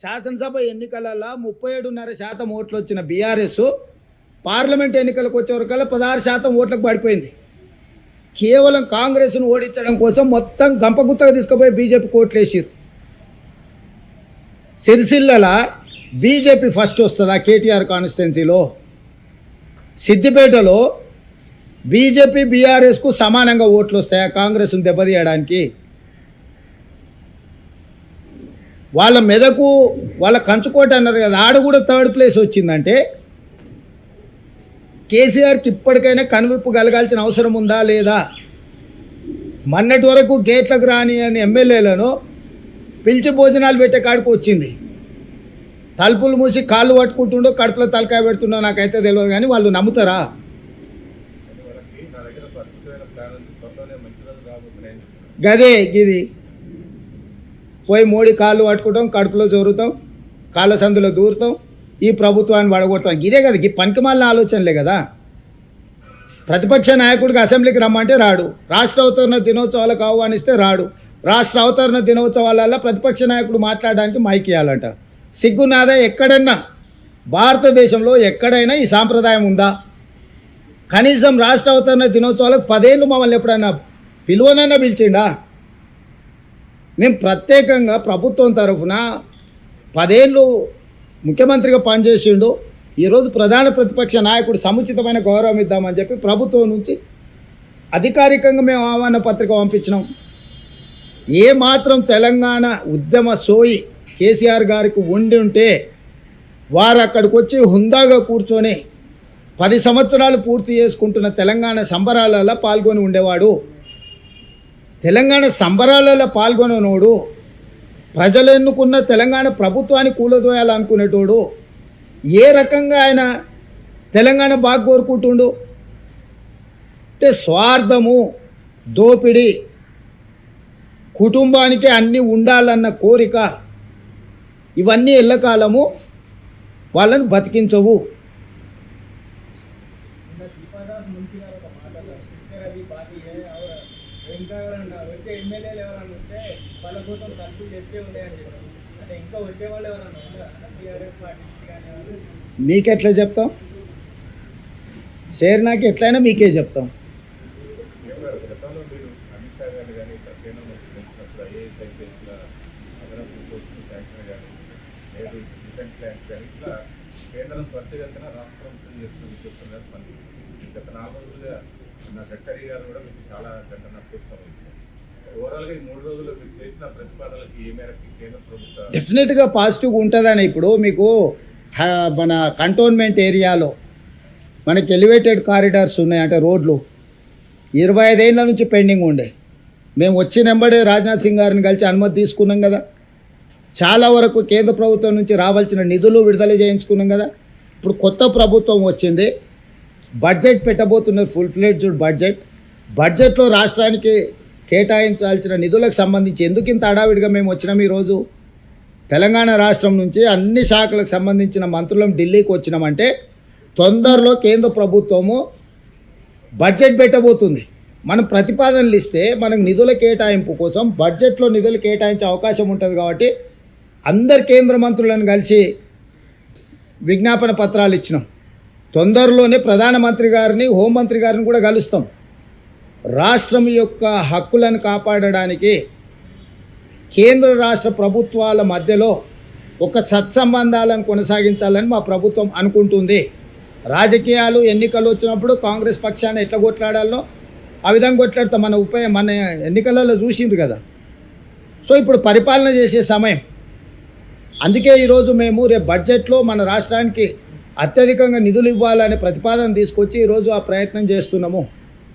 శాసనసభ ఎన్నికలలో 37.5% ఓట్లు వచ్చిన బీఆర్ఎస్ పార్లమెంట్ ఎన్నికలకు వచ్చేవరకల్లా 16% ఓట్లకు పడిపోయింది. కేవలం కాంగ్రెస్ను ఓడించడం కోసం మొత్తం గంపగుత్తగా తీసుకుపోయి బీజేపీ కోట్లు వేసారు. సిరిసిల్లల బీజేపీ ఫస్ట్ వస్తుందా కేటీఆర్ కాన్స్టిట్యున్సీలో? సిద్దిపేటలో బీజేపీ బీఆర్ఎస్కు సమానంగా ఓట్లు వస్తాయా కాంగ్రెస్ను దెబ్బతీయడానికి? వాళ్ళ మెదకు వాళ్ళ కంచుకోట అన్నారు కదా, ఆడ కూడా థర్డ్ ప్లేస్ వచ్చిందంటే కేసీఆర్కి ఇప్పటికైనా కనువిప్పు కలగాల్సిన అవసరం ఉందా లేదా? మొన్నటి వరకు గేట్లకు రాని అని ఎమ్మెల్యేలను పిలిచి భోజనాలు పెట్టే కాడికి వచ్చింది. తలుపులు మూసి కాళ్ళు పట్టుకుంటుండో కడుపులో తలకాయ పెడుతుండో నాకైతే తెలియదు, కానీ వాళ్ళు నమ్ముతారా? గదే గిది పోయి మోడీ కాళ్ళు పట్టుకుంటాం, కడుపులో జోరుతాం, కాళ్ళ సందులో దూరుతాం, ఈ ప్రభుత్వాన్ని పడగొడతాం. ఇదే కదా, ఈ పనికిమాలిన ఆలోచనలే కదా. ప్రతిపక్ష నాయకుడికి అసెంబ్లీకి రమ్మంటే రాడు, రాష్ట్ర అవతరణ దినోత్సవాలకు ఆహ్వానిస్తే రాడు, రాష్ట్ర అవతరణ దినోత్సవాలలో ప్రతిపక్ష నాయకుడు మాట్లాడడానికి మైక్ ఇవ్వాలంట. సిగ్గునాదా? ఎక్కడన్నా భారతదేశంలో ఎక్కడైనా ఈ సాంప్రదాయం ఉందా? కనీసం రాష్ట్ర అవతరణ దినోత్సవాలకు 10 ఏళ్ళు మమ్మల్ని ఎప్పుడైనా పిలువనన్నా పిలిచిండా? మేము ప్రత్యేకంగా ప్రభుత్వం తరఫున 10 ఏళ్ళు ముఖ్యమంత్రిగా పనిచేసిండు. ఈరోజు ప్రధాన ప్రతిపక్ష నాయకుడు సముచితమైన గౌరవం ఇద్దామని చెప్పి ప్రభుత్వం నుంచి అధికారికంగా మేము ఆహ్వాన పత్రిక పంపించినాం. ఏమాత్రం తెలంగాణ ఉద్యమ సోయి కేసీఆర్ గారికి ఉండి ఉంటే వారు అక్కడికి వచ్చి హుందాగా కూర్చొని 10 సంవత్సరాలు పూర్తి చేసుకుంటున్న తెలంగాణ సంబరాలలో పాల్గొని ఉండేవాడు. తెలంగాణ సంబరాలలో పాల్గొననోడు, ప్రజలు ఎన్నుకున్న తెలంగాణ ప్రభుత్వాన్ని కూలదోయాలనుకునేటోడు ఏ రకంగా ఆయన తెలంగాణ బాగా కోరుకుంటుండు? అంటే స్వార్థము, దోపిడీ, కుటుంబానికి అన్నీ ఉండాలన్న కోరిక, ఇవన్నీ ఎల్లకాలము వాళ్ళని బతికించవు. మీకెట్లా చెప్తాం? షేర్ నాకు ఎట్లయినా మీకే చెప్తాం. కేంద్రం త్వరితగతిన రాష్ట్రం చేస్తుంది చెప్తున్నారు. గత 4 రోజులుగా నా గడ్కరీ గారు కూడా మీకు చాలా గంట నష్టం. ఓవరాల్గా ఈ 3 రోజులు మీరు చేసిన ప్రతిపాదనలకి ఏ మేరకు కేంద్ర ప్రభుత్వం డెఫినెట్గా పాజిటివ్గా ఉంటుందని. ఇప్పుడు మీకు మన కంటోన్మెంట్ ఏరియాలో మనకి ఎలివేటెడ్ కారిడార్స్ ఉన్నాయి, అంటే రోడ్లు 25 ఏళ్ళ నుంచి పెండింగ్ ఉండే. మేము వచ్చినెంబడే రాజ్నాథ్ సింగ్ గారిని కలిసి అనుమతి తీసుకున్నాం కదా. చాలా వరకు కేంద్ర ప్రభుత్వం నుంచి రావాల్సిన నిధులు విడుదల చేయించుకున్నాం కదా. ఇప్పుడు కొత్త ప్రభుత్వం వచ్చింది, బడ్జెట్ పెట్టబోతున్నారు, ఫుల్ ఫ్లెడ్జ్డ్ బడ్జెట్లో రాష్ట్రానికి కేటాయించాల్సిన నిధులకు సంబంధించి ఎందుకు ఇంత హడావిడిగా మేము వచ్చినాం? ఈరోజు తెలంగాణ రాష్ట్రం నుంచి అన్ని శాఖలకు సంబంధించిన మంత్రులం ఢిల్లీకి వచ్చినామంటే తొందరలో కేంద్ర ప్రభుత్వము బడ్జెట్ పెట్టబోతుంది. మనం ప్రతిపాదనలు ఇస్తే మనకు నిధుల కేటాయింపు కోసం బడ్జెట్లో నిధులు కేటాయించే అవకాశం ఉంటుంది. కాబట్టి అందరు కేంద్ర మంత్రులను కలిసి విజ్ఞాపన పత్రాలు ఇచ్చినాం. తొందరలోనే ప్రధానమంత్రి గారిని, హోంమంత్రి గారిని కూడా కలుస్తాం. రాష్ట్రం యొక్క హక్కులను కాపాడడానికి కేంద్ర రాష్ట్ర ప్రభుత్వాల మధ్యలో ఒక సత్సంబంధాలను కొనసాగించాలని మా ప్రభుత్వం అనుకుంటుంది. రాజకీయాలు, ఎన్నికలు వచ్చినప్పుడు కాంగ్రెస్ పక్షాన్ని ఎట్లా కొట్లాడాలో ఆ విధంగా కొట్లాడతాం. మన ఎన్నికలలో చూసింది కదా. సో ఇప్పుడు పరిపాలన చేసే సమయం. అందుకే ఈరోజు మేము రేపు బడ్జెట్లో మన రాష్ట్రానికి అత్యధికంగా నిధులు ఇవ్వాలనే ప్రతిపాదన తీసుకొచ్చి ఈరోజు ఆ ప్రయత్నం చేస్తున్నాము.